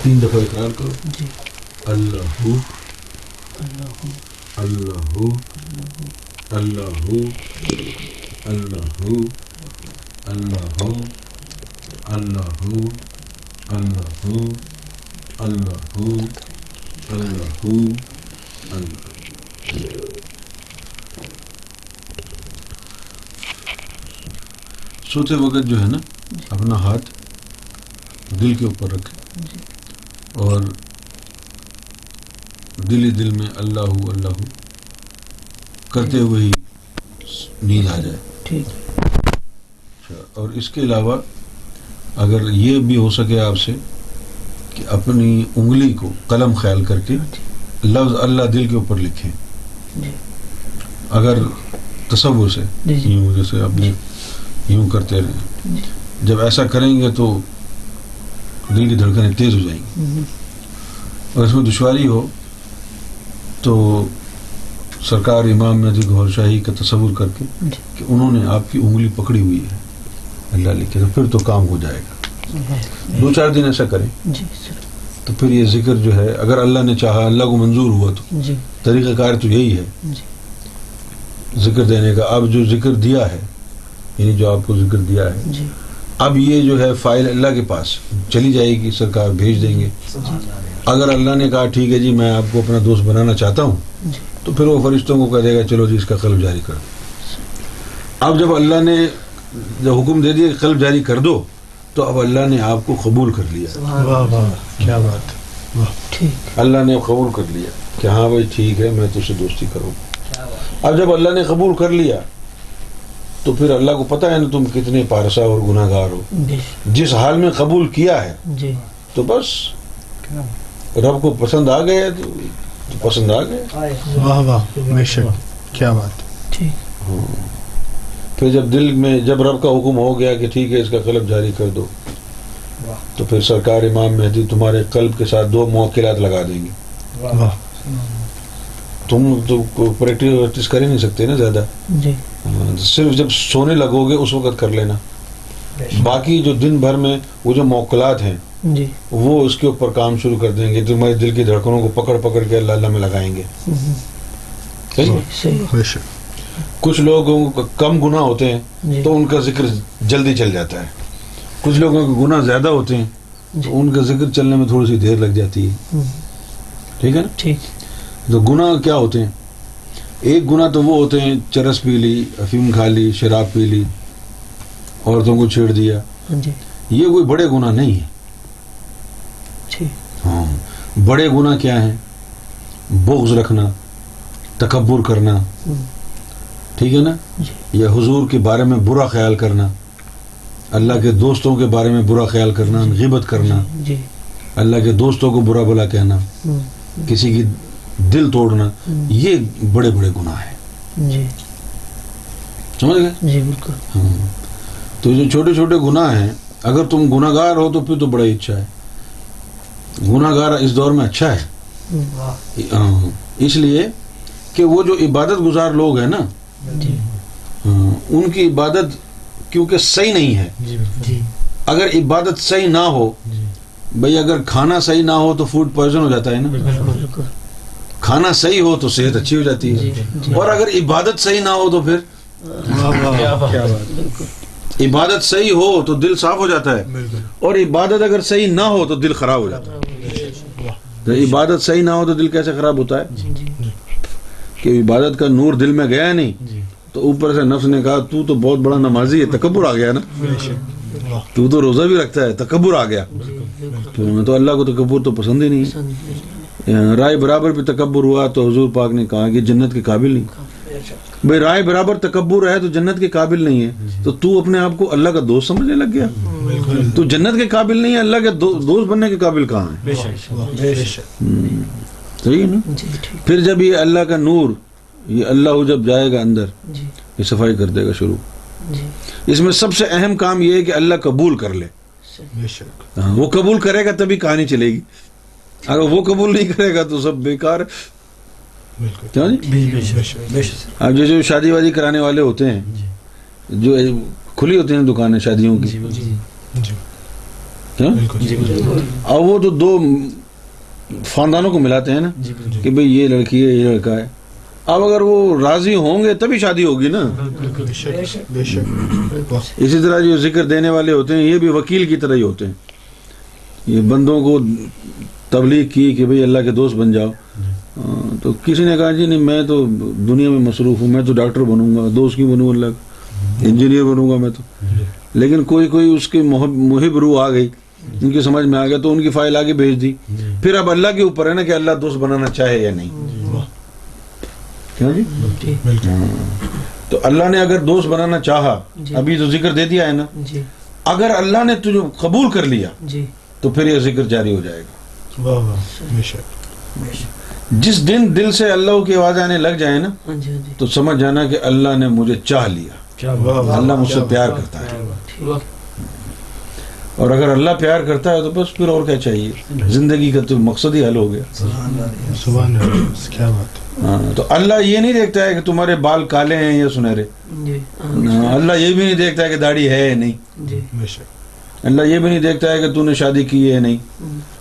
3 دفعہ اقرار کرو. جی. اللہ اللہ اللہ اللہ اللہ اللہ اللہ اللہ اللہ اللہ. سوتے وقت جو ہے نا اپنا ہاتھ دل کے اوپر رکھے اور دل ہی دل میں اللہ اللہ کرتے ہوئے ہی نیند آ جائے. ٹھیک. اور اس کے علاوہ اگر یہ بھی ہو سکے آپ سے کہ اپنی انگلی کو قلم خیال کر کے لفظ اللہ دل کے اوپر لکھیں. اگر تصور سے یوں جیسے اپنے یوں کرتے رہیں, جب ایسا کریں گے تو دل کی دھڑکنیں تیز ہو جائیں گی. اور اس میں دشواری ہو تو سرکار امام مہدی گوھر شاہی کا تصور کر کے کہ انہوں نے آپ کی انگلی پکڑی ہوئی ہے اللہ لکھے, تو پھر تو کام ہو جائے گا. 2-4 دن ایسا کریں تو پھر یہ ذکر جو ہے اگر اللہ نے چاہا, اللہ کو منظور ہوا تو طریقہ کار تو یہی ہے ذکر دینے کا. اب جو ذکر دیا ہے یعنی جو آپ کو ذکر دیا ہے اب یہ جو ہے فائل اللہ کے پاس چلی جائے گی, سرکار بھیج دیں گے. اگر اللہ نے کہا ٹھیک ہے جی میں آپ کو اپنا دوست بنانا چاہتا ہوں تو پھر وہ فرشتوں کو کہہ دے گا چلو جی اس کا قلب جاری کر دو. اب جب اللہ نے جب حکم دے دیا کہ قلب جاری کر دو تو اب اللہ نے آپ کو قبول کر لیا. کیا بات. اللہ نے قبول کر لیا کہ ہاں بھائی ٹھیک ہے میں تجھ سے دوستی کروں. اب جب اللہ نے قبول کر لیا تو پھر اللہ کو پتہ ہے نا تم کتنے پارسا اور گناہ گار ہو. جس حال میں قبول کیا ہے تو بس رب کو پسند آ گیا تو پسند آ گیا. واہ واہ بے شک کیا بات. پھر جب دل میں جب رب کا حکم ہو گیا کہ ٹھیک ہے اس کا قلب جاری کر دو تو پھر سرکار امام مہدی تمہارے قلب کے ساتھ 2 موکلات لگا دیں گے. تم تو پریکٹس کر ہی نہیں سکتے نا زیادہ, صرف جب سونے لگو گے اس وقت کر لینا. باقی جو دن بھر میں وہ جو موکلات ہیں وہ اس کے اوپر کام شروع کر دیں گے, تمہارے دل کی دھڑکنوں کو پکڑ پکڑ کے اللہ اللہ میں لگائیں گے. کچھ لوگوں کو کم گناہ ہوتے ہیں تو ان کا ذکر جلدی چل جاتا ہے, کچھ لوگوں کے گناہ زیادہ ہوتے ہیں تو ان کا ذکر چلنے میں تھوڑی سی دیر لگ جاتی ہے. ٹھیک ہے نا. تو گناہ کیا ہوتے ہیں؟ ایک گناہ تو وہ ہوتے ہیں چرس پی لی, افیم کھا لی, شراب پی لی, عورتوں کو چھیڑ دیا. یہ کوئی بڑے گناہ نہیں ہے. ہاں بڑے گناہ کیا ہیں؟ بغض رکھنا, تکبر کرنا, ٹھیک ہے نا, یا حضور کے بارے میں برا خیال کرنا, اللہ کے دوستوں کے بارے میں برا خیال کرنا, غیبت کرنا, اللہ کے دوستوں کو برا بلا کہنا, کسی کی دل توڑنا, یہ بڑے بڑے گناہ ہیں. سمجھ گئے؟ تو جو چھوٹے چھوٹے گناہ ہیں اگر تم گناہ گار ہو تو پھر تو بڑا ہی اچھا ہے. گناہ گار اس دور میں اچھا ہے اس لیے کہ وہ جو عبادت گزار لوگ ہیں نا ان کی عبادت کیونکہ صحیح نہیں ہے. اگر عبادت صحیح نہ ہو بھئی, اگر کھانا صحیح نہ ہو تو فوڈ پوائزن ہو جاتا ہے نا. کھانا صحیح ہو تو صحت اچھی ہو جاتی ہے, اور اگر عبادت صحیح نہ ہو تو پھر عبادت صحیح ہو تو دل صاف ہو جاتا ہے, اور عبادت اگر صحیح نہ ہو تو دل خراب ہو جاتا ہے. تو عبادت صحیح نہ ہو تو دل کیسے خراب ہوتا ہے کہ عبادت کا نور دل میں گیا نہیں تو اوپر سے نفس نے کہا تو بہت بڑا نمازی ہے, تکبر آ گیا نا, تو روزہ بھی رکھتا ہے, تکبر آ گیا. تو اللہ کو تکبر تو پسند ہی نہیں ہے. رائے برابر پہ تکبر ہوا تو حضور پاک نے کہا کہ جنت کے قابل نہیں. بھئی رائے برابر تکبر ہے تو جنت کے قابل نہیں ہے, تو تو اپنے آپ کو اللہ کا دوست سمجھنے لگ گیا. تو جنت کے قابل نہیں ہے, اللہ کے دوست بننے کے قابل کہاں ہے؟ صحیح نا. پھر جب یہ اللہ کا نور, یہ اللہ جب جائے گا اندر یہ صفائی کر دے گا شروع. اس میں سب سے اہم کام یہ ہے کہ اللہ قبول کر لے. وہ قبول کرے گا تبھی کہانی چلے گی, اگر وہ قبول نہیں کرے گا تو سب بیکار. اب جو شادی وادی کرانے والے ہوتے ہیں, جو کھلی ہوتی ہیں دکانیں شادیوں کی, اور وہ تو دو خاندانوں کو ملاتے ہیں نا کہ بھئی یہ لڑکی ہے یہ لڑکا ہے. اب اگر وہ راضی ہوں گے تبھی شادی ہوگی نا. اسی طرح جو ذکر دینے والے ہوتے ہیں یہ بھی وکیل کی طرح ہی ہوتے ہیں. یہ بندوں کو تبلیغ کی کہ بھئی اللہ کے دوست بن جاؤ, تو کسی نے کہا جی نہیں میں تو دنیا میں مصروف ہوں, میں تو ڈاکٹر بنوں گا, دوست کیوں بنوں, اللہ کا انجینئر بنوں گا میں تو. لیکن کوئی اس کی محب روح آ گئی, ان کی سمجھ میں آ گیا تو ان کی فائل آگے بھیج دی. پھر اب اللہ کے اوپر ہے نا کہ اللہ دوست بنانا چاہے یا نہیں. کیا جی؟ تو اللہ نے اگر دوست بنانا چاہا, ابھی تو ذکر دے دیا ہے نا, اگر اللہ نے تجھے قبول کر لیا تو پھر یہ ذکر جاری ہو جائے گا. جس دن دل سے اللہ کی آواز آنے لگ جائے نا تو سمجھ جانا کہ اللہ نے مجھے چاہ لیا, اللہ مجھ سے پیار کرتا ہے. اور اگر اللہ پیار کرتا ہے تو بس پھر اور کیا چاہیے, زندگی کا تو مقصد ہی حل ہو گیا. سبحان اللہ, کیا بات. ہاں, تو اللہ یہ نہیں دیکھتا ہے کہ تمہارے بال کالے ہیں یا سنہرے, اللہ یہ بھی نہیں دیکھتا ہے کہ داڑھی ہے یا نہیں, اللہ یہ بھی نہیں دیکھتا ہے کہ تو نے شادی کی ہے یا نہیں.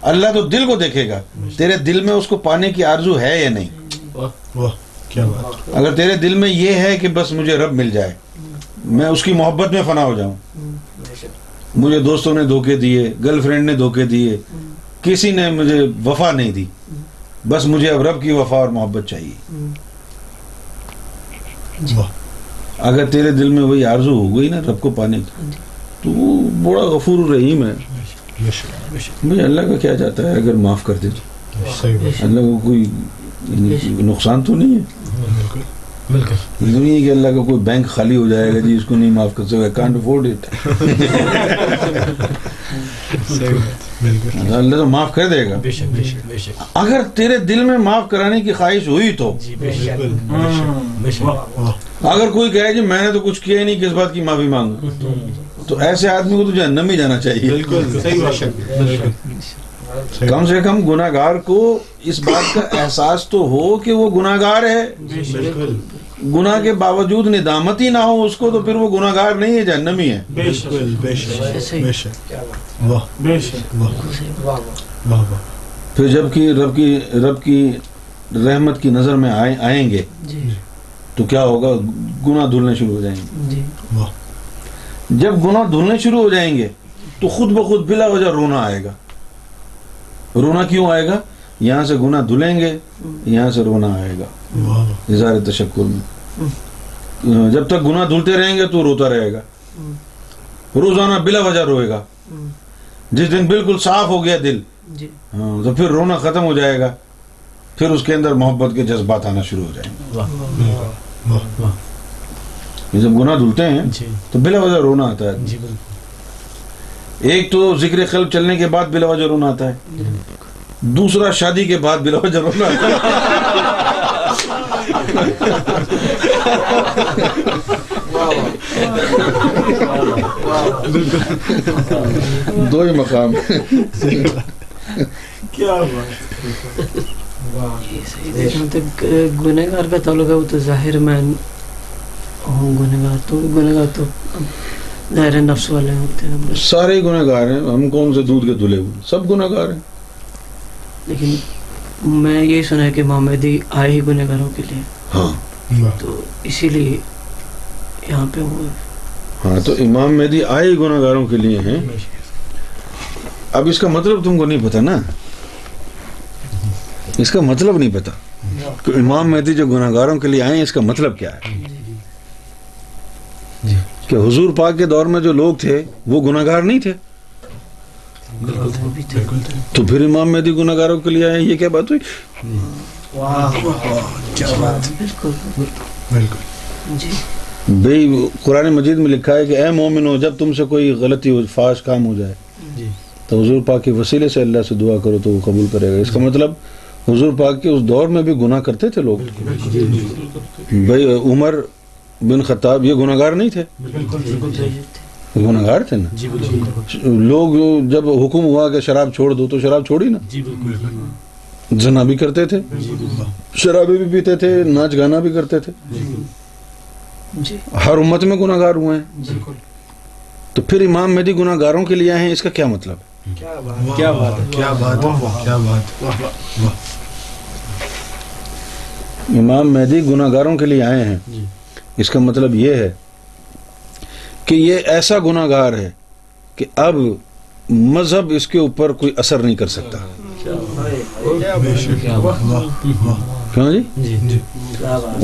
اللہ تو دل کو دیکھے گا, تیرے دل میں اس کو پانے کی آرزو ہے یا نہیں. کیا بات. اگر تیرے دل میں یہ ہے کہ بس مجھے رب مل جائے, میں اس کی محبت میں فنا ہو جاؤں, مجھے دوستوں نے دھوکے دیے, گرل فرینڈ نے دھوکے دیے, کسی نے مجھے وفا نہیں دی, بس مجھے اب رب کی وفا اور محبت چاہیے. اگر تیرے دل میں وہی آرزو ہو گئی نا رب کو پانے کی, تو وہ بڑا غفور رحیم ہے. بھئی اللہ کا کیا جاتا ہے اگر معاف کر دے تو, اللہ کو کوئی نقصان تو نہیں ہے. نہیں کہ اللہ کا کوئی بینک خالی ہو جائے گا جی اس کو نہیں معاف کر سکے, کانٹ افورڈ اٹ. اللہ تو معاف کر دے گا اگر تیرے دل میں معاف کرانے کی خواہش ہوئی تو. اگر کوئی کہے جی میں نے تو کچھ کیا ہی نہیں, کس بات کی معافی مانگوں, تو ایسے آدمی کو تو جہنم ہی جانا چاہیے. کم سے کم گناہگار کو اس بات کا احساس تو ہو کہ وہ گناہگار ہے. گناہ کے باوجود ندامت ہی نہ ہو اس کو, تو پھر وہ گناہگار نہیں ہے, جہنمی ہے. پھر جب کہ رب کی رحمت کی نظر میں آئیں گے تو کیا ہوگا, گناہ دھلنے شروع ہو جائیں گے. جب گناہ دھلنے شروع ہو جائیں گے تو خود بخود بلا وجہ رونا آئے گا. رونا کیوں آئے گا, یہاں سے گناہ دھلیں گے, یہاں سے رونا آئے گا اظہار تشکر میں. جب تک گناہ دھلتے رہیں گے تو روتا رہے گا, روزانہ بلا وجہ روئے گا. جس دن بالکل صاف ہو گیا دل, تو پھر رونا ختم ہو جائے گا, پھر اس کے اندر محبت کے جذبات آنا شروع ہو جائیں گے. جب گناہ دھلتے ہیں تو بلا وجہ رونا آتا ہے. ایک تو ذکر قلب چلنے کے بعد بلا وجہ رونا آتا ہے, دوسرا شادی کے بعد بلا وجہ رونا آتا ہے. دو ہی مقام. کیا گنہگار کا تعلق ہے وہ تو ظاہر میں ہوں گنہگار, تو گنہگار تو ظاہر نفس والے ہوتے ہیں. سارے گنہگار ہیں, ہم کون سے دودھ کے دھلے ہوئے, سب گنہگار ہیں. لیکن میں یہی سنا ہے کہ امام مہدی آئے ہی گنہگاروں کے لیے. ہاں, تو اسی لیے یہاں پہ وہ. ہاں, تو امام مہدی آئے ہی گنہگاروں کے لیے ہیں. اب اس کا مطلب تم کو نہیں پتا نا, اس کا مطلب نہیں پتا کہ امام مہدی جو گنہگاروں کے لیے آئے ہیں اس کا مطلب کیا ہے. کہ حضور پاک کے دور میں جو لوگ تھے وہ گنہگار نہیں تھے, تو پھر امام مہدی گنہگاروں کے لیے آئے, یہ کیا بات ہوئی. بھئی قرآن مجید میں لکھا ہے کہ اے مومنو جب تم سے کوئی غلطی ہو, فاحش کام ہو جائے, تو حضور پاک کے وسیلے سے اللہ سے دعا کرو تو وہ قبول کرے گا. اس کا مطلب حضور پاک کے اس دور میں بھی گناہ کرتے تھے لوگ. بھئی عمر بن خطاب یہ گناہگار نہیں تھے, گناہگار تھے نا. لوگ جب حکم ہوا کہ شراب چھوڑ دو تو شراب چھوڑی نا. زنا بھی کرتے تھے, شرابی بھی پیتے تھے, ناچ گانا بھی کرتے تھے. ہر امت میں گناہگار ہوئے ہیں. تو پھر امام مہدی گناہگاروں کے لیے آئے ہیں, اس کا کیا مطلب ہے. کیا بات ہے، کیا بات ہے، کیا بات ہے، واہ۔ امام مہدی گناہ گاروں کے لیے آئے ہیں، اس کا مطلب یہ ہے کہ یہ ایسا گناہ گار ہے کہ اب مذہب اس کے اوپر کوئی اثر نہیں کر سکتا. کیوں جی؟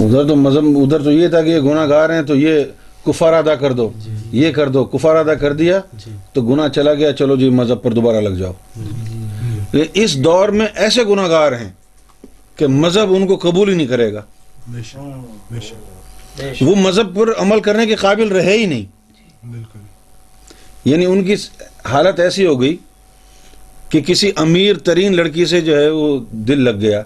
ادھر تو مذہب، ادھر تو یہ تھا کہ یہ گناہ گار ہیں تو یہ کفارہ ادا کر دو، یہ کر دو، کفارہ ادا کر دیا تو گناہ چلا گیا، چلو جی مذہب پر دوبارہ لگ جاؤ. اس دور میں ایسے گناہ گار ہیں کہ مذہب ان کو قبول ہی نہیں کرے گا، وہ مذہب پر عمل کرنے کے قابل رہے ہی نہیں. یعنی ان کی حالت ایسی ہو گئی کہ کسی امیر ترین لڑکی سے جو ہے وہ دل لگ گیا،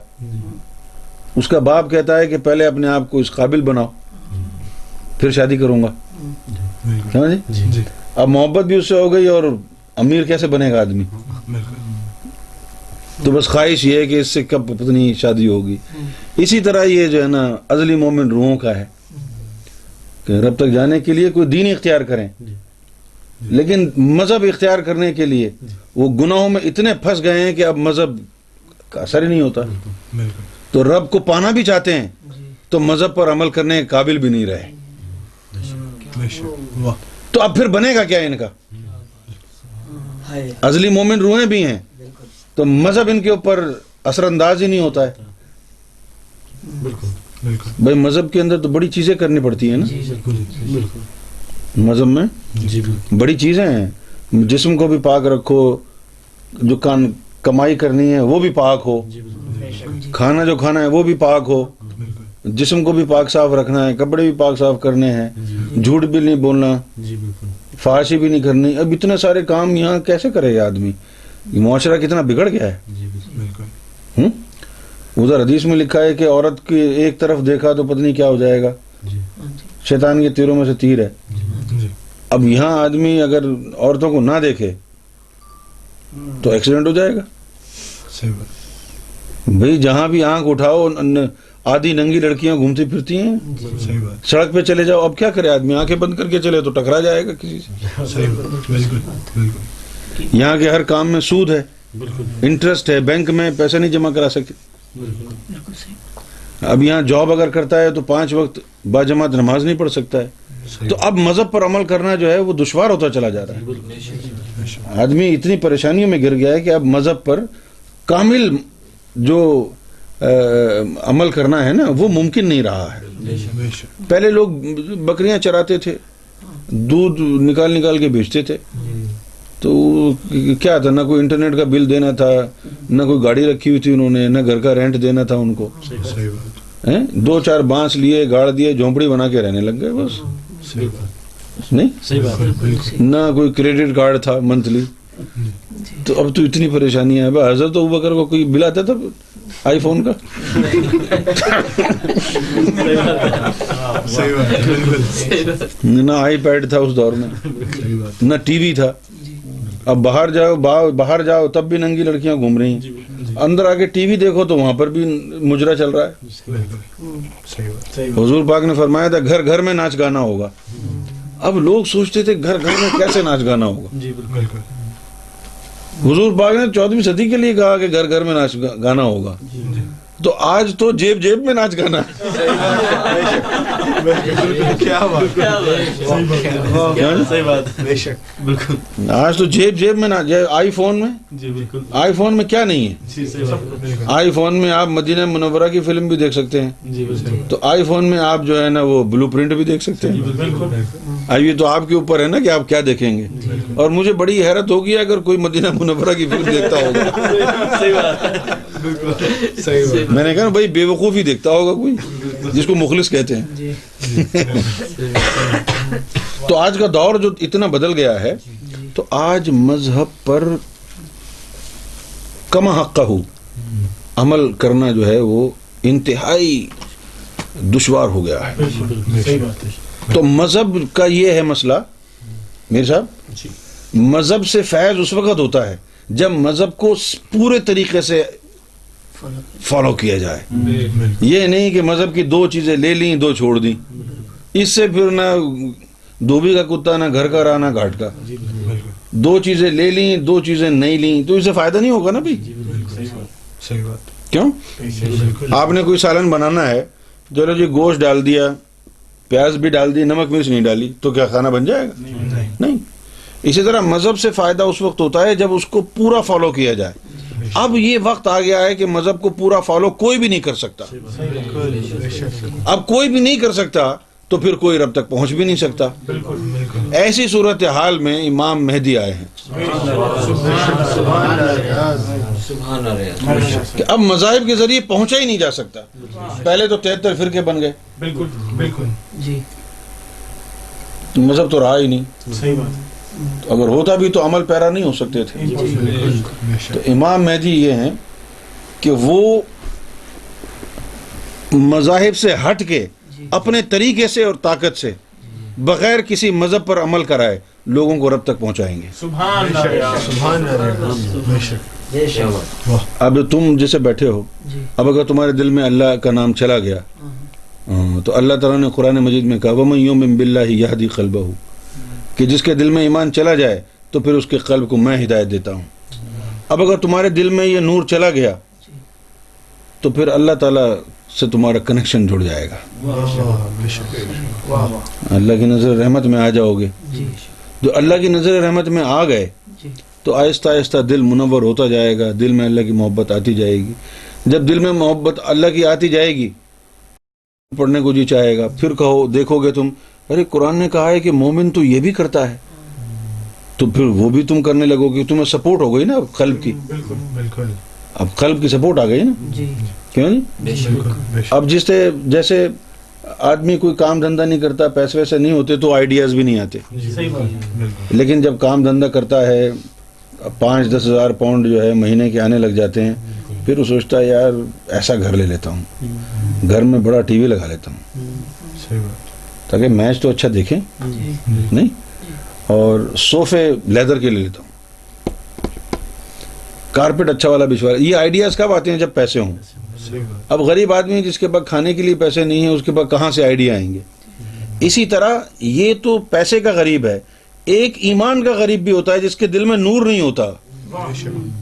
اس کا باپ کہتا ہے کہ پہلے اپنے آپ کو اس قابل بناؤ پھر شادی کروں گا. جی اب محبت بھی اس سے ہو گئی اور امیر کیسے بنے گا آدمی، تو بس خواہش یہ ہے کہ اس سے کب پتنی شادی ہوگی. اسی طرح یہ جو ہے نا ازلی مومن روحوں کا ہے کہ رب تک جانے کے لیے کوئی دین اختیار کریں، لیکن مذہب اختیار کرنے کے لیے وہ گناہوں میں اتنے پھنس گئے ہیں کہ اب مذہب کا اثر ہی نہیں ہوتا. تو رب کو پانا بھی چاہتے ہیں تو مذہب پر عمل کرنے کے قابل بھی نہیں رہے. تو اب پھر بنے گا کیا ان کا؟ ازلی مومن روحیں بھی ہیں تو مذہب ان کے اوپر اثر انداز ہی نہیں ہوتا ہے. بھائی مذہب کے اندر تو بڑی چیزیں کرنی پڑتی ہیں نا، مذہب میں بڑی چیزیں ہیں. جسم کو بھی پاک رکھو، جو کمائی کرنی ہے وہ بھی پاک ہو، کھانا جو کھانا ہے وہ بھی پاک ہو، جسم کو بھی پاک صاف رکھنا ہے، کپڑے بھی پاک صاف کرنے ہیں، جھوٹ بھی نہیں بولنا، فحاشی بھی نہیں کرنی. اب اتنے سارے کام یہاں کیسے کرے گا آدمی؟ معاشرہ کتنا بگڑ گیا ہے. ادھر حدیث میں لکھا ہے کہ عورت کی ایک طرف دیکھا تو پتہ نہیں کیا ہو جائے گا، شیطان کے تیروں میں سے تیر ہے. اب یہاں آدمی اگر عورتوں کو نہ دیکھے تو ایکسیڈنٹ ہو جائے گا. بھئی جہاں بھی آنکھ اٹھاؤ آدھی ننگی لڑکیاں گھومتی پھرتی ہیں، سڑک پہ چلے جاؤ، اب کیا کرے آدمی؟ آنکھیں بند کر کے چلے تو ٹکرا جائے گا کسی سے. یہاں کے ہر کام میں سود ہے، انٹرسٹ ہے، بینک میں پیسہ نہیں جمع کرا سکتے. اب یہاں جاب اگر کرتا ہے تو 5 وقت باجماعت نماز نہیں پڑھ سکتا ہے. تو اب مذہب پر عمل کرنا جو ہے وہ دشوار ہوتا چلا جا رہا ہے. آدمی اتنی پریشانیوں میں گر گیا ہے کہ اب مذہب پر کامل جو عمل کرنا ہے نا وہ ممکن نہیں رہا ہے. پہلے لوگ بکریاں چراتے تھے، دودھ نکال کے بیچتے تھے، تو کیا تھا، نہ کوئی انٹرنیٹ کا بل دینا تھا، نہ کوئی گاڑی رکھی ہوئی تھی انہوں نے، نہ گھر کا رینٹ دینا تھا ان کو. 2-4 بانس لیے، گاڑ دیے، جھونپڑی بنا کے رہنے لگ گئے بس. نہیں، نہ کوئی کریڈٹ کارڈ تھا منتھلی. تو اب تو اتنی پریشانی ہے. حضرت ابوبکر کو کوئی بل آتا تھا آئی فون کا، نہ آئی پیڈ تھا اس دور میں، نہ ٹی وی تھا. اب باہر جاؤ تب بھی ننگی لڑکیاں گھوم رہی ہیں، اندر آگے ٹی وی دیکھو تو وہاں پر بھی مجرا چل رہا ہے. حضور پاک نے فرمایا تھا گھر گھر میں ناچ گانا ہوگا. اب لوگ سوچتے تھے گھر گھر میں کیسے ناچ گانا ہوگا. حضور پاک نے 14ویں صدی کے لیے کہا کہ گھر گھر میں ناچ گانا ہوگا، تو آج تو جیب میں ناچ گانا. آج تو جیب میں ناچ. آئی فون میں کیا نہیں ہے. آئی فون میں آپ مدینہ منورہ کی فلم بھی دیکھ سکتے ہیں، تو آئی فون میں آپ جو ہے نا وہ بلو پرنٹ بھی دیکھ سکتے ہیں. اب یہ تو آپ کے اوپر ہے نا کہ آپ کیا دیکھیں گے. اور مجھے بڑی حیرت ہوگی اگر کوئی مدینہ منورہ کی فلم دیکھتا ہوگا. میں نے کہا بھائی بے وقوفی دیکھتا ہوگا کوئی جس کو مخلص کہتے ہیں. تو آج کا دور جو اتنا بدل گیا ہے تو آج مذہب پر کما حقہ عمل کرنا جو ہے وہ انتہائی دشوار ہو گیا ہے. تو مذہب کا یہ ہے مسئلہ میرے صاحب، مذہب سے فیض اس وقت ہوتا ہے جب مذہب کو پورے طریقے سے فالو کیا جائے. یہ نہیں کہ مذہب کی 2 چیزیں لے لیں 2 چھوڑ دیں، اس سے پھر نہ دھوبی کا کتا، نہ گھر کا رہا، نہ گھاٹ کا. دو چیزیں لے لیں، دو چیزیں نہیں لیں تو اسے فائدہ نہیں ہوگا نا بھائی. صحیح بات. کیوں؟ آپ نے کوئی سالن بنانا ہے، چلو جی گوشت ڈال دیا، پیاز بھی ڈال دی، نمک مرچ نہیں ڈالی، تو کیا کھانا بن جائے گا؟ نہیں. اسی طرح مذہب سے فائدہ اس وقت ہوتا ہے جب اس کو پورا فالو کیا جائے. اب یہ وقت آ گیا ہے کہ مذہب کو پورا فالو کوئی بھی نہیں کر سکتا. اب کوئی بھی نہیں کر سکتا تو پھر کوئی رب تک پہنچ بھی نہیں سکتا. ایسی صورتحال میں امام مہدی آئے ہیں کہ اب مذاہب کے ذریعے پہنچا ہی نہیں جا سکتا. پہلے تو 73 فرقے بن گئے، بالکل بالکل جی مذہب تو رہا ہی نہیں. صحیح بات. اگر ہوتا بھی تو عمل پیرا نہیں ہو سکتے تھے. تو امام مہدی یہ ہیں کہ وہ مذاہب سے ہٹ کے اپنے طریقے سے اور طاقت سے بغیر کسی مذہب پر عمل کرائے لوگوں کو رب تک پہنچائیں گے. سبحان اللہ سبحان اللہ. اب تم جیسے بیٹھے ہو، اب اگر تمہارے دل میں اللہ کا نام چلا گیا تو اللہ تعالیٰ نے قرآن مجید میں کہا وَمَن يُؤْمِن بِاللَّهِ يَهْدِ قَلْبَهُ، کہ جس کے دل میں ایمان چلا جائے تو پھر اس کے قلب کو میں ہدایت دیتا ہوں. اب اگر تمہارے دل میں یہ نور چلا گیا تو پھر اللہ تعالیٰ سے تمہارا کنیکشن جڑ جائے گا. اللہ کی نظر رحمت میں آ جاؤ گے. جو اللہ کی نظر رحمت میں آ گئے تو آہستہ آہستہ دل منور ہوتا جائے گا، دل میں اللہ کی محبت آتی جائے گی. جب دل میں محبت اللہ کی آتی جائے گی پڑھنے کو جی چاہے گا. پھر کہو دیکھو گے تم، ارے قرآن نے کہا ہے کہ مومن تو یہ بھی کرتا ہے، تو پھر وہ بھی تم کرنے لگو گے. تمہیں سپورٹ ہو گئی نا قلب کی. بالکل بالکل. اب قلب کی سپورٹ آ گئی نا. کیوں نہیں؟ اب جیسے آدمی کوئی کام دھندہ نہیں کرتا، پیسے ویسے نہیں ہوتے تو آئیڈیاز بھی نہیں آتے. لیکن جب کام دھندہ کرتا ہے 5-10 ہزار پاؤنڈ جو ہے مہینے کے آنے لگ جاتے ہیں، پھر وہ سوچتا ہے یار ایسا گھر لے لیتا ہوں، گھر میں بڑا ٹی وی لگا لیتا ہوں تاکہ میچ تو اچھا دیکھیں نہیں، اور صوفے لیدر کے لے لیتا ہوں، کارپیٹ اچھا والا بچھوا. یہ آئیڈیاز کب آتے ہیں؟ جب پیسے ہوں. اب غریب آدمی جس کے پاس کھانے کے لیے پیسے نہیں ہیں، اس کے پاس کہاں سے آئیڈیا آئیں گے؟ اسی طرح یہ تو پیسے کا غریب ہے. ایک ایمان کا غریب بھی ہوتا ہے جس کے دل میں نور نہیں ہوتا.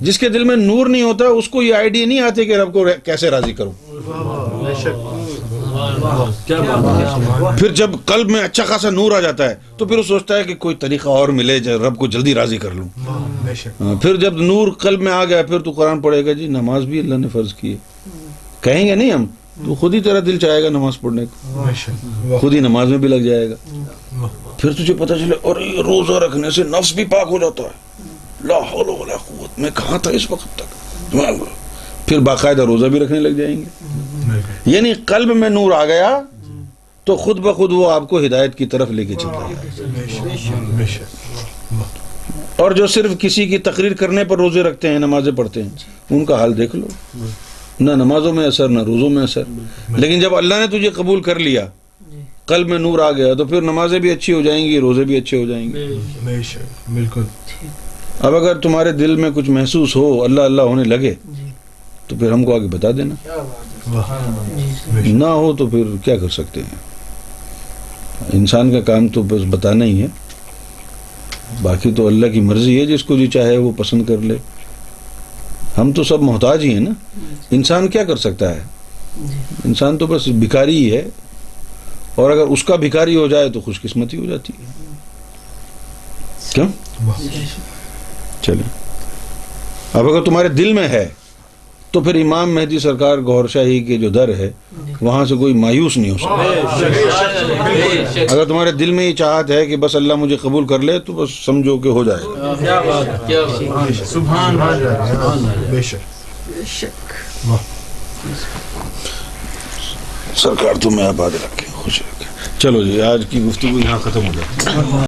جس کے دل میں نور نہیں ہوتا اس کو یہ آئیڈیا نہیں آتے کہ رب کو کیسے راضی کروں. پھر جب قلب میں اچھا خاصا نور آ جاتا ہے تو پھر وہ سوچتا ہے کہ کوئی طریقہ اور ملے رب کو جلدی راضی کر لوں. پھر جب نور قلب میں آ گیا پھر تو قرآن پڑھے گا، جی نماز بھی اللہ نے فرض کی ہے. کہیں گے نہیں ہم، تو خود ہی تیرا دل چاہے گا نماز پڑھنے کو، خود ہی نماز میں بھی لگ جائے گا. پھر تجھے پتہ چلے اور یہ روزہ رکھنے سے نفس بھی پاک ہو جاتا ہے. لا حول ولا قوت، میں کہاں تھا اس وقت تک. پھر باقاعدہ روزہ بھی رکھنے لگ جائیں گے. یعنی قلب میں نور آ گیا تو خود بخود وہ آپ کو ہدایت کی طرف لے کے چلتا ہے. اور جو صرف کسی کی تقریر کرنے پر روزے رکھتے ہیں، نمازیں پڑھتے ہیں، ان کا حال دیکھ لو، نہ نمازوں میں اثر نہ روزوں میں اثر. لیکن جب اللہ نے تجھے قبول کر لیا، قلب میں نور آ گیا، تو پھر نمازیں بھی اچھی ہو جائیں گی، روزے بھی اچھے ہو جائیں گے. بالکل. اب اگر تمہارے دل میں کچھ محسوس ہو، اللہ اللہ ہونے لگے، تو پھر ہم کو آگے بتا دینا. نہ ہو تو پھر کیا کر سکتے ہیں. انسان کا کام تو بس بتانا ہی ہے، باقی تو اللہ کی مرضی ہے، جس کو جو چاہے وہ پسند کر لے. ہم تو سب محتاج ہی ہیں نا. انسان کیا کر سکتا ہے؟ انسان تو بس بھکاری ہی ہے، اور اگر اس کا بھکاری ہو جائے تو خوش قسمتی ہو جاتی ہے. کیوں؟ چلیں، اب اگر تمہارے دل میں ہے تو پھر امام مہدی سرکار گوھر شاہی کے جو در ہے وہاں سے کوئی مایوس نہیں ہو سکتا. اگر تمہارے دل میں یہ چاہت ہے کہ بس اللہ مجھے قبول کر لے تو بس سمجھو کہ ہو جائے گا. سبحان اللہ. بے شک. سرکار تمہیں آباد رکھے، خوش رکھے. چلو جی، آج کی گفتگو یہاں ختم ہو جائے.